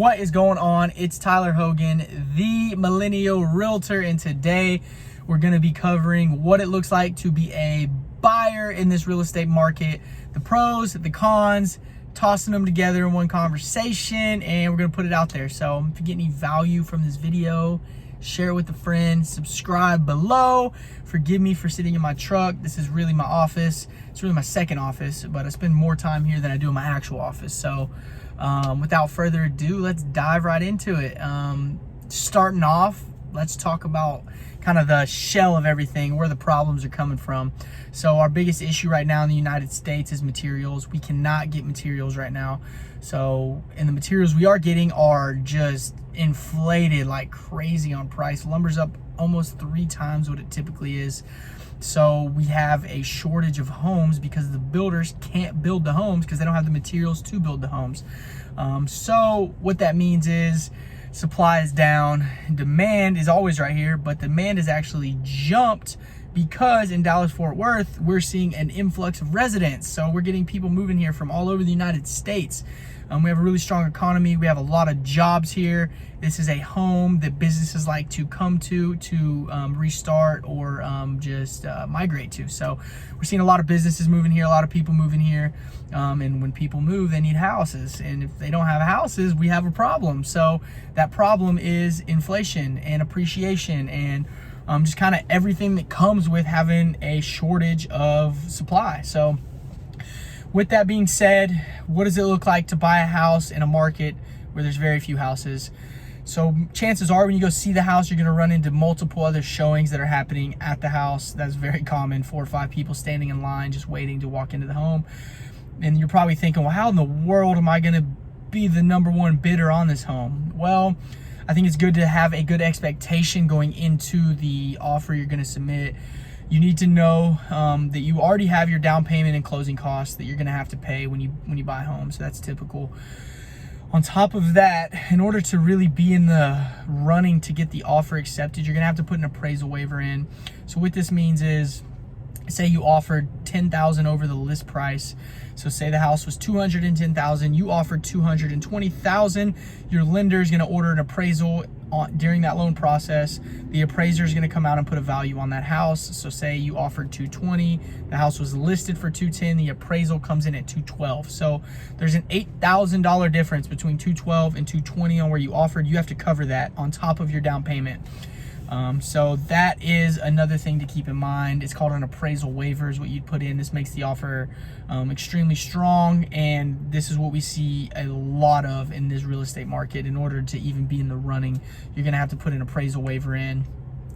What is going on? It's Tyler Hogan, the Millennial Realtor, and today we're going to be covering what it looks like to be a buyer in this real estate market, the pros, the cons, tossing them together in one conversation, and we're going to put it out there. So if you get any value from this video, share it with a friend, subscribe below. Forgive me for sitting in my truck. This is really my office. It's really my second office, but I spend more time here than I do in my actual office. So without further ado, let's dive right into it. Starting off, let's talk about kind of the shell of everything, where the problems are coming from. So our biggest issue right now in the United States is materials. We cannot get materials right now. So, and the materials we are getting are just inflated like crazy on price. Lumber's up almost 3 times what it typically is. So we have a shortage of homes because the builders can't build the homes because they don't have the materials to build the homes. So what that means is supply is down, demand is always right here, but demand has actually jumped because in Dallas-Fort Worth, we're seeing an influx of residents. So we're getting people moving here from all over the United States. We have a really strong economy. We have a lot of jobs here. This is a home that businesses like to come to restart or just migrate to. So we're seeing a lot of businesses moving here, a lot of people moving here. And when people move, they need houses. And if they don't have houses, we have a problem. So that problem is inflation and appreciation and just kind of everything that comes with having a shortage of supply. So with that being said, what does it look like to buy a house in a market where there's very few houses? So chances are when you go see the house, you're going to run into multiple other showings that are happening at the house. That's very common, 4 or 5 people standing in line just waiting to walk into the home. And you're probably thinking, well, how in the world am I going to be the #1 bidder on this home? Well, I think it's good to have a good expectation going into the offer you're going to submit. You need to know that you already have your down payment and closing costs that you're going to have to pay when you buy homes. So that's typical. On top of that, in order to really be in the running to get the offer accepted, you're going to have to put an appraisal waiver in. So what this means is, say you offered $10,000 over the list price. So say the house was $210,000, you offered $220,000. Your lender is going to order an appraisal during that loan process. The appraiser is going to come out and put a value on that house. So say you offered $220,000, the house was listed for $210,000, the appraisal comes in at $212,000. So there's an $8,000 difference between $212,000 and $220,000 on where you offered. You have to cover that on top of your down payment. So that is another thing to keep in mind. It's called an appraisal waiver is what you'd put in. This makes the offer extremely strong, and this is what we see a lot of in this real estate market. In order to even be in the running, you're going to have to put an appraisal waiver in.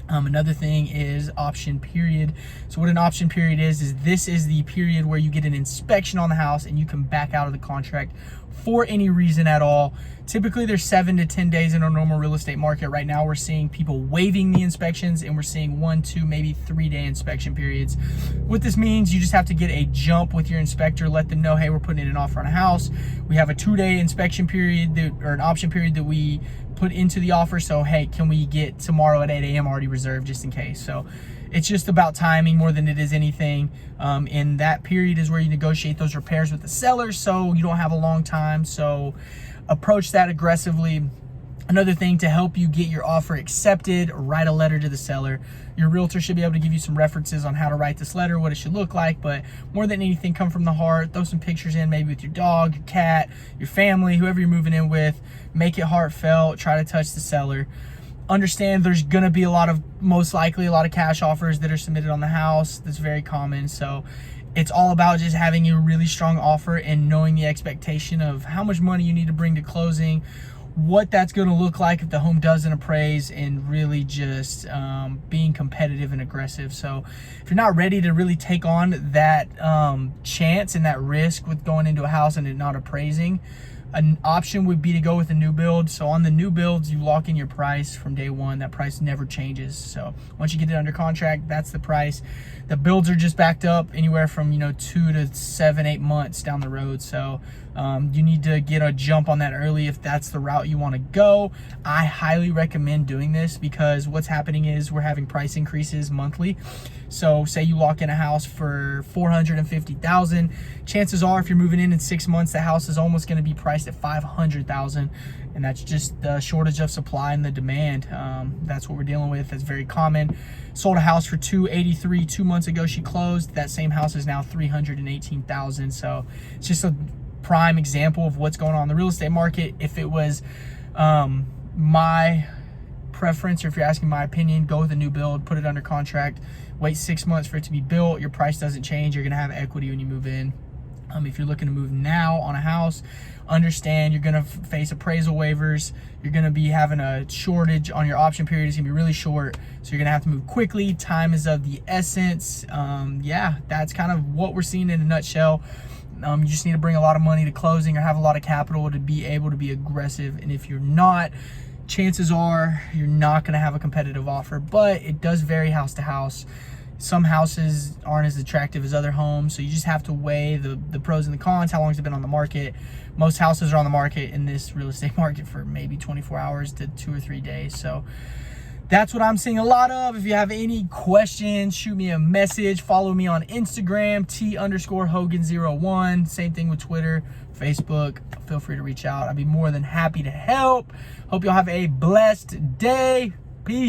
Another thing is option period. So what an option period is this is the period where you get an inspection on the house and you can back out of the contract for any reason at all. Typically there's 7 to 10 days in a normal real estate market. Right now we're seeing people waiving the inspections, and we're seeing 1, 2, maybe 3-day inspection periods. What this means, you just have to get a jump with your inspector, let them know, hey, we're putting in an offer on a house. We have a 2-day inspection period or an option period that we put into the offer. So, hey, can we get tomorrow at 8 a.m. already reserved just in case? So it's just about timing more than it is anything. In that period is where you negotiate those repairs with the seller, so you don't have a long time. So approach that aggressively. Another thing to help you get your offer accepted, write a letter to the seller. Your realtor should be able to give you some references on how to write this letter, what it should look like, but more than anything, come from the heart. Throw some pictures in, maybe with your dog, your cat, your family, whoever you're moving in with. Make it heartfelt, try to touch the seller. Understand there's gonna be most likely a lot of cash offers that are submitted on the house. That's very common. So it's all about just having a really strong offer and knowing the expectation of how much money you need to bring to closing, what that's going to look like if the home doesn't appraise, and really just being competitive and aggressive. So if you're not ready to really take on that chance and that risk with going into a house and it not appraising, an option would be to go with a new build. So on the new builds, you lock in your price from day one. That price never changes. So once you get it under contract, that's the price. The builds are just backed up anywhere from 2 to 7, 8 months down the road. So You need to get a jump on that early if that's the route you want to go. I highly recommend doing this because what's happening is we're having price increases monthly. So say you lock in a house for $450,000, chances are if you're moving in 6 months, the house is almost going to be priced at $500,000, and that's just the shortage of supply and the demand. That's what we're dealing with. That's very common. Sold a house for $283 2 months ago. She closed. That same house is now $318,000. So it's just a prime example of what's going on in the real estate market. If it was my preference, or if you're asking my opinion, go with a new build, put it under contract, wait 6 months for it to be built. Your price doesn't change. You're gonna have equity when you move in. If you're looking to move now on a house, understand you're gonna face appraisal waivers. You're gonna be having a shortage on your option period. It's gonna be really short, so you're gonna have to move quickly. Time is of the essence. Yeah, that's kind of what we're seeing in a nutshell. You just need to bring a lot of money to closing or have a lot of capital to be able to be aggressive. And if you're not, chances are you're not going to have a competitive offer, but it does vary house to house. Some houses aren't as attractive as other homes, so you just have to weigh the pros and the cons. How long has it been on the market? Most houses are on the market in this real estate market for maybe 24 hours to 2 or 3 days. So that's what I'm seeing a lot of. If you have any questions, shoot me a message. Follow me on Instagram, T_Hogan01. Same thing with Twitter, Facebook. Feel free to reach out. I'd be more than happy to help. Hope y'all have a blessed day. Peace.